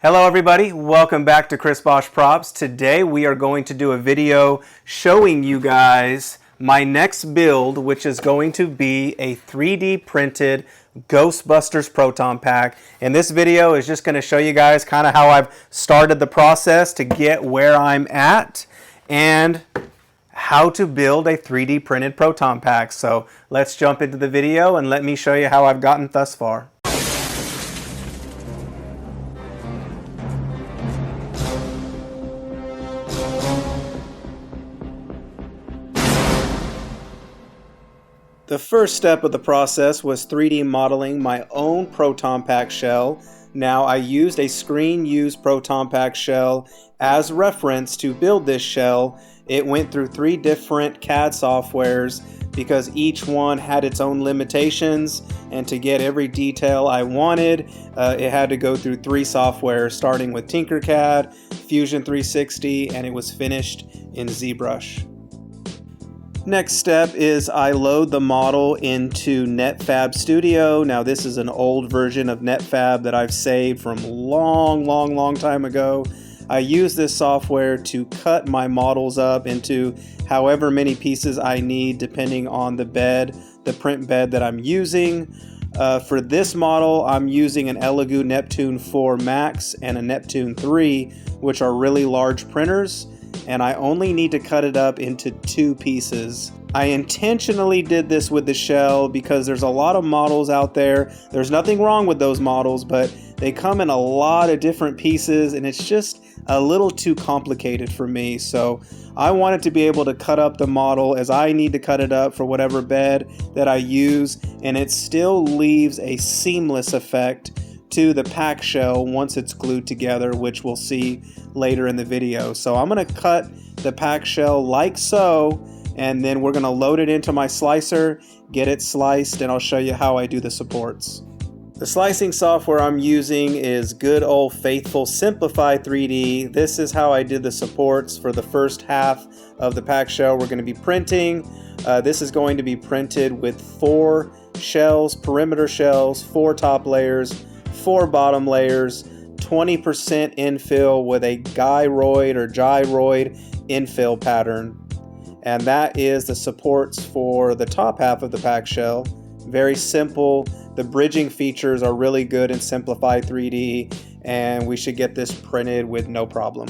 Hello everybody, welcome back to Chris Bosch Props. Today we are going to do a video showing you guys my next build, which is going to be a 3D printed Ghostbusters Proton Pack. And this video is just going to show you guys kind of how I've started the process to get where I'm at and how to build a 3D printed Proton Pack. So let's jump into the video and let me show you how I've gotten thus far. The first step of the process was 3D modeling my own Proton Pack shell. Now I used a screen-used Proton Pack shell as reference to build this shell. It went through 3 different CAD softwares because each one had its own limitations, and to get every detail I wanted, it had to go through 3 softwares, starting with Tinkercad, Fusion 360, and it was finished in ZBrush. Next step is I load the model into NetFab Studio. Now this is an old version of NetFab that I've saved from long time ago. I use this software to cut my models up into however many pieces I need depending on the bed, the print bed that I'm using. For this model, I'm using an Elegoo Neptune 4 Max and a Neptune 3, which are really large printers, and I only need to cut it up into 2 pieces. I intentionally did this with the shell because there's a lot of models out there. There's nothing wrong with those models, but they come in a lot of different pieces and it's just a little too complicated for me. So I wanted to be able to cut up the model as I need to cut it up for whatever bed that I use, and it still leaves a seamless effect to the pack shell once it's glued together, which we'll see later in the video. So I'm going to cut the pack shell like so, and then we're going to load it into my slicer, get it sliced, and I'll show you how I do the supports. The slicing software I'm using is good old faithful Simplify 3D. This is how I did the supports for the first half of the pack shell we're going to be printing. This is going to be printed with 4 shells, perimeter shells, 4 top layers, 4 bottom layers, 20% infill with a gyroid or gyroid infill pattern. And that is the supports for the top half of the pack shell. Very simple. The bridging features are really good in Simplify 3D, and we should get this printed with no problem.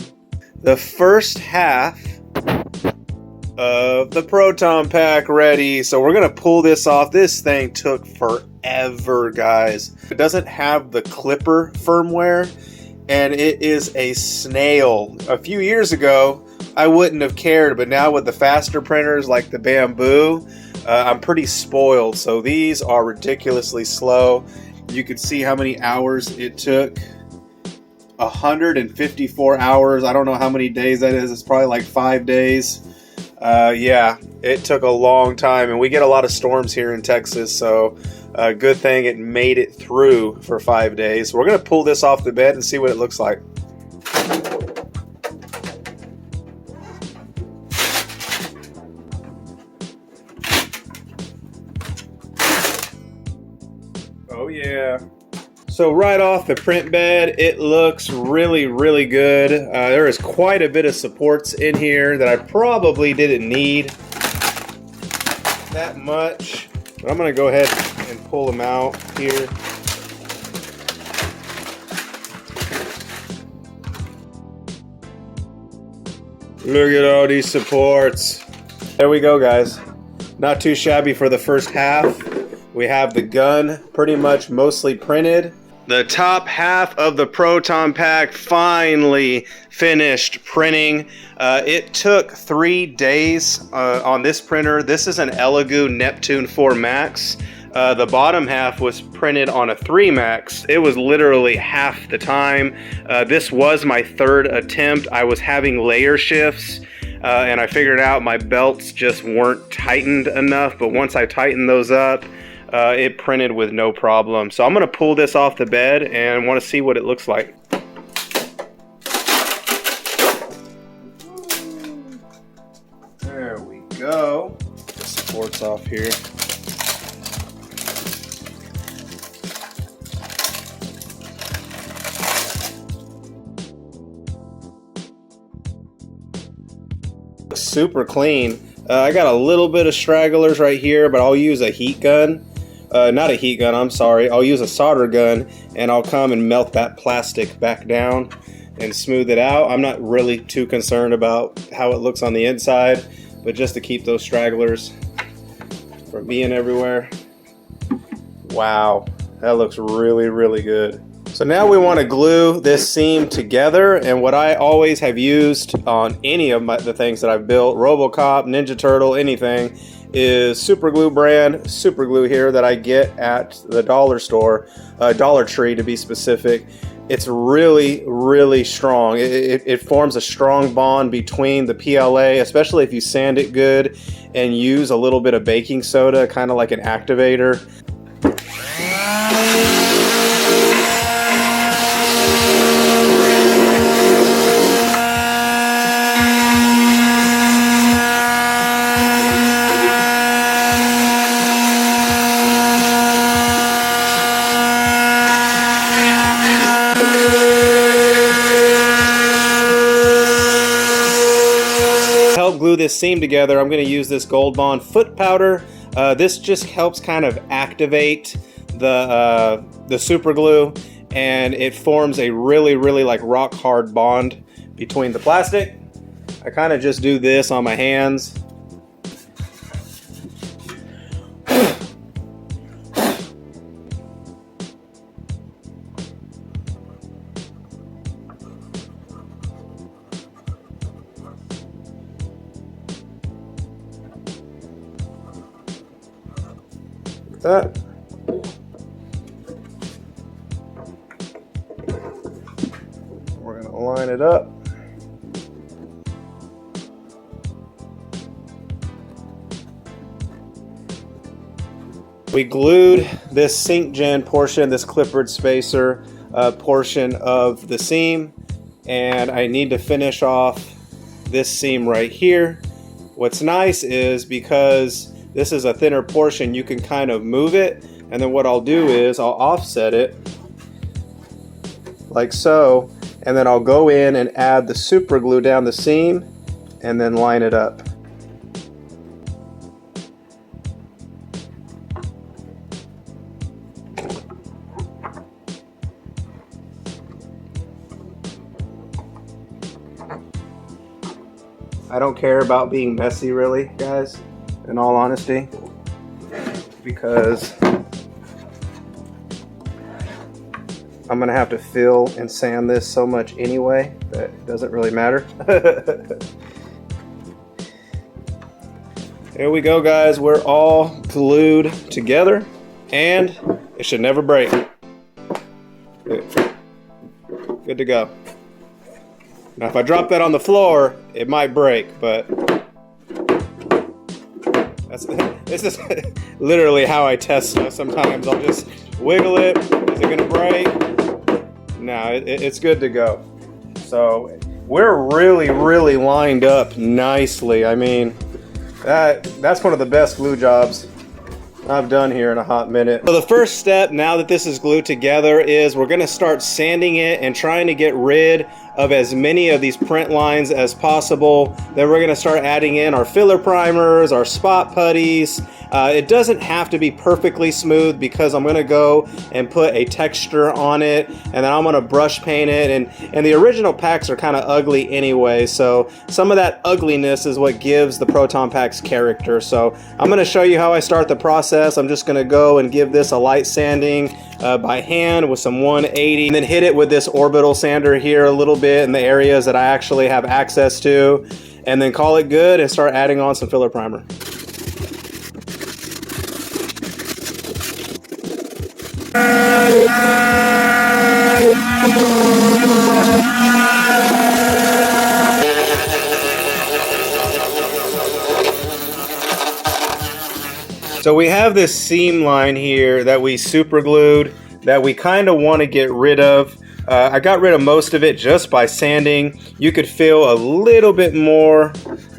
The first half of the Proton Pack ready. So we're gonna pull this off. This thing took forever, guys. It doesn't have the clipper firmware, and it is a snail. A few years ago, I wouldn't have cared, but now with the faster printers like the Bamboo, I'm pretty spoiled. So these are ridiculously slow. You could see how many hours it took. 154 hours. I don't know how many days that is. It's probably like 5 days. Yeah, it took a long time, and we get a lot of storms here in Texas, so good thing it made it through for 5 days. We're gonna pull this off the bed and see what it looks like. Oh yeah. So right off the print bed, it looks really good. There is quite a bit of supports in here that I probably didn't need that much, but I'm gonna go ahead and pull them out here. Look at all these supports. There we go, guys. Not too shabby for the first half. We have the gun pretty much mostly printed. The top half of the Proton Pack finally finished printing. It took 3 days on this printer. This is an Elegoo Neptune 4 Max. The bottom half was printed on a 3 Max. It was literally half the time. This was my 3rd attempt. I was having layer shifts, and I figured out my belts just weren't tightened enough, but once I tightened those up, it printed with no problem. So I'm going to pull this off the bed and want to see what it looks like. There we go. Get the supports off here. Super clean. I got a little bit of stragglers right here, but I'll use a heat gun. Not a heat gun, I'm sorry. I'll use a solder gun, and I'll come and melt that plastic back down and smooth it out. I'm not really too concerned about how it looks on the inside, but just to keep those stragglers from being everywhere. Wow, that looks really, really good. So now we want to glue this seam together, and what I always have used on any of the things that I've built, RoboCop, Ninja Turtle, anything, is super glue brand, super glue here that I get at the dollar store, Dollar Tree to be specific. It's really, really strong. It forms a strong bond between the PLA, especially if you sand it good and use a little bit of baking soda, kind of like an activator. Glue this seam together, I'm going to use this Gold Bond foot powder. This just helps kind of activate the super glue, and it forms a really, really like rock hard bond between the plastic. I kind of just do this on my hands. That. We're going to line it up. We glued this sink gen portion, this clippered spacer portion of the seam, and I need to finish off this seam right here. What's nice is because this is a thinner portion, you can kind of move it, and then what I'll do is I'll offset it like so, and then I'll go in and add the super glue down the seam and then line it up. I don't care about being messy really, guys, in all honesty, because I'm gonna have to fill and sand this so much anyway that it doesn't really matter. Here we go, guys. We're all glued together, and it should never break. Good to go. Now, if I drop that on the floor, it might break, but this is literally how I test stuff. Sometimes I'll just wiggle it. Is it gonna break? No, it's good to go. So we're really, really lined up nicely. I mean, that's one of the best glue jobs I've done here in a hot minute. So the first step, now that this is glued together, is we're gonna start sanding it and trying to get rid of as many of these print lines as possible. Then we're gonna start adding in our filler primers, our spot putties. It doesn't have to be perfectly smooth because I'm gonna go and put a texture on it, and then I'm gonna brush paint it, and the original packs are kind of ugly anyway, so some of that ugliness is what gives the Proton Pack's character. So I'm gonna show you how I start the process. I'm just gonna go and give this a light sanding by hand with some 180, and then hit it with this orbital sander here a little bit in the areas that I actually have access to, and then call it good and start adding on some filler primer. So we have this seam line here that we super glued that we kind of want to get rid of. I got rid of most of it just by sanding. You could feel a little bit more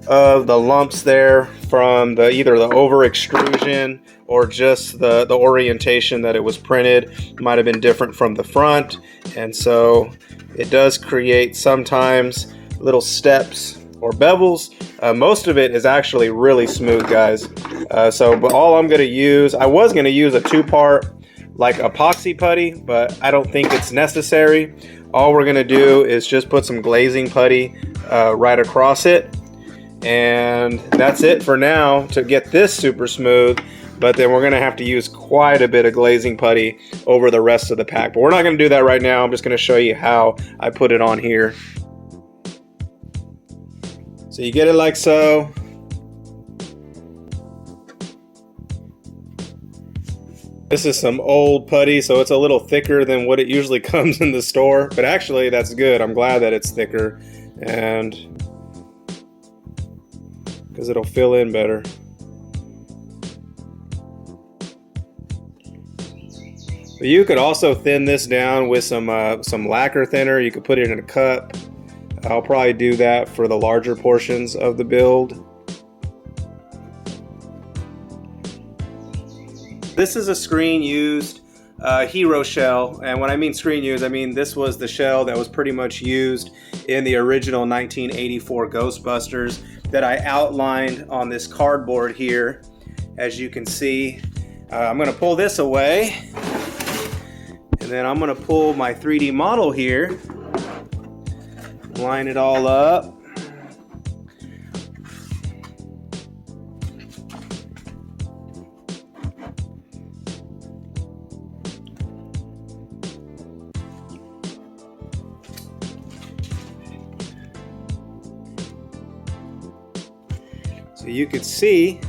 of the lumps there from either the over extrusion or just the orientation that it was printed. Might have been different from the front, and so it does create sometimes little steps or bevels. Most of it is actually really smooth, guys. But all I'm gonna use, I was gonna use a 2-part like epoxy putty, but I don't think it's necessary. All we're gonna do is just put some glazing putty right across it, and that's it for now to get this super smooth. But then we're gonna have to use quite a bit of glazing putty over the rest of the pack. But we're not gonna do that right now. I'm just gonna show you how I put it on here. So you get it like so. This is some old putty, so it's a little thicker than what it usually comes in the store. But actually, that's good. I'm glad that it's thicker, and because it'll fill in better. But you could also thin this down with some lacquer thinner. You could put it in a cup. I'll probably do that for the larger portions of the build. This is a screen used hero shell, and when I mean screen used, I mean this was the shell that was pretty much used in the original 1984 Ghostbusters that I outlined on this cardboard here. As you can see, I'm going to pull this away, and then I'm going to pull my 3D model here, line it all up. So you could see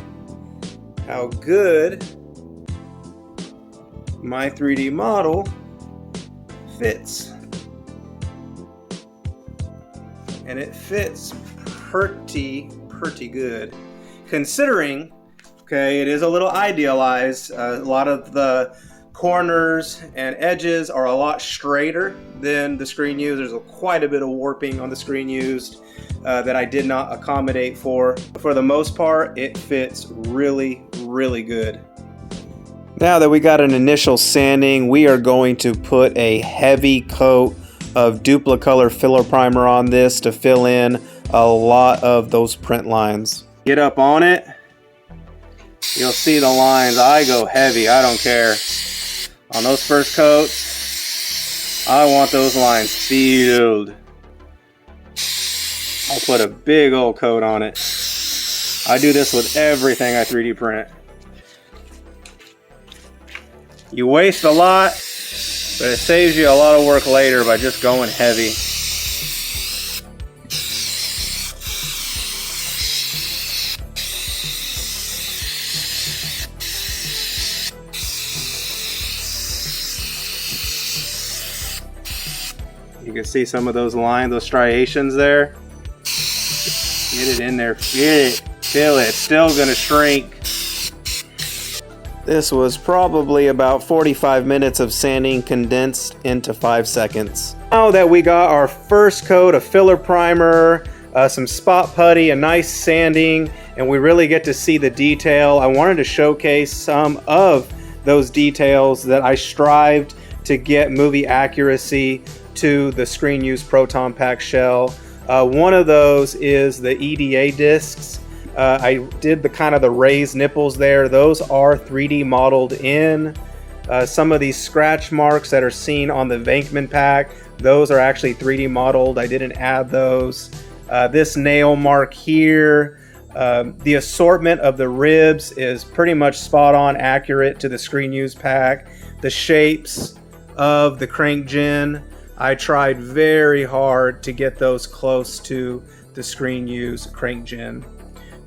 how good my 3D model fits. And it fits pretty good. Considering, okay, it is a little idealized. A lot of the corners and edges are a lot straighter than the screen used. There's quite a bit of warping on the screen used that I did not accommodate for. For the most part, it fits really good. Now that we got an initial sanding, we are going to put a heavy coat of Duplicolor filler primer on this to fill in a lot of those print lines. Get up on it. You'll see the lines. I go heavy, I don't care. On those first coats, I want those lines filled. I'll put a big old coat on it. I do this with everything I 3D print. You waste a lot, but it saves you a lot of work later by just going heavy. You can see some of those lines, those striations there. Get it in there, get it, feel it. It's still gonna shrink. This was probably about 45 minutes of sanding condensed into 5 seconds. Now that we got our first coat of filler primer, some spot putty, a nice sanding, and we really get to see the detail, I wanted to showcase some of those details that I strived to get movie accuracy to the screen use Proton Pack shell. One of those is the EDA discs. I did the kind of the raised nipples there. Those are 3D modeled in. Some of these scratch marks that are seen on the Venkman pack, those are actually 3D modeled. I didn't add those. This nail mark here, the assortment of the ribs is pretty much spot on accurate to the screen use pack. The shapes of the crank gen, I tried very hard to get those close to the screen use crank gen.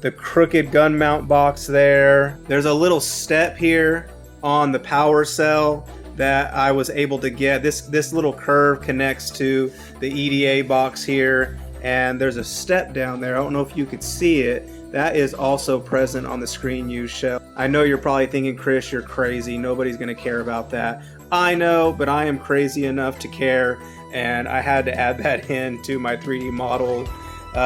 The crooked gun mount box there. There's a little step here on the power cell that I was able to get. This little curve connects to the EDA box here, and there's a step down there. I don't know if you could see it. That is also present on the screen use shell. I know you're probably thinking, Chris, you're crazy. Nobody's gonna care about that. I know, but I am crazy enough to care, and I had to add that in to my 3D model.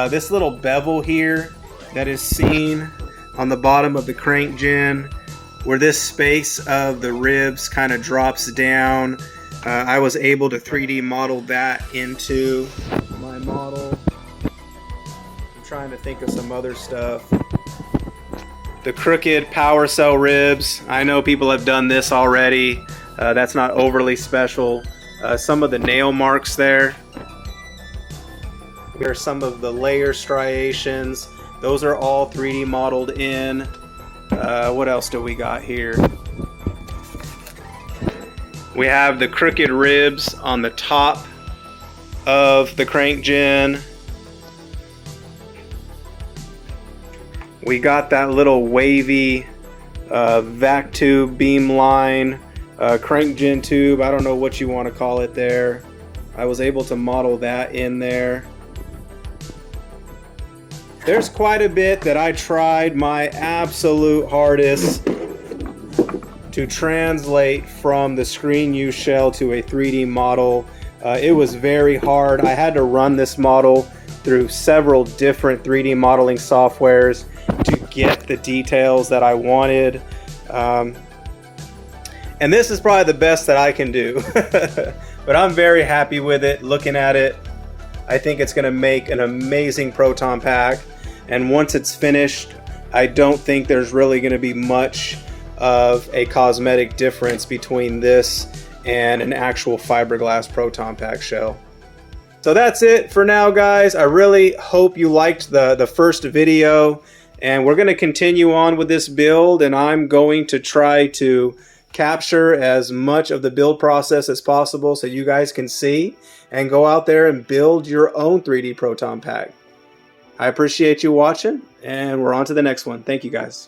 This little bevel here that is seen on the bottom of the crank gen, where this space of the ribs kind of drops down. I was able to 3D model that into my model. I'm trying to think of some other stuff. The crooked power cell ribs. I know people have done this already. That's not overly special. Some of the nail marks there. Here are some of the layer striations. Those are all 3D modeled in. What else do we got here? We have the crooked ribs on the top of the crank gen. We got that little wavy vac tube beam line, crank gen tube. I don't know what you want to call it there. I was able to model that in there. There's quite a bit that I tried my absolute hardest to translate from the screen use shell to a 3D model. It was very hard. I had to run this model through several different 3D modeling softwares to get the details that I wanted. And this is probably the best that I can do. But I'm very happy with it, looking at it. I think it's gonna make an amazing proton pack. And once it's finished, I don't think there's really gonna be much of a cosmetic difference between this and an actual fiberglass proton pack shell. So that's it for now, guys. I really hope you liked the first video, and we're going to continue on with this build, and I'm going to try to capture as much of the build process as possible so you guys can see and go out there and build your own 3D proton pack. I appreciate you watching, and we're on to the next one. Thank you, guys.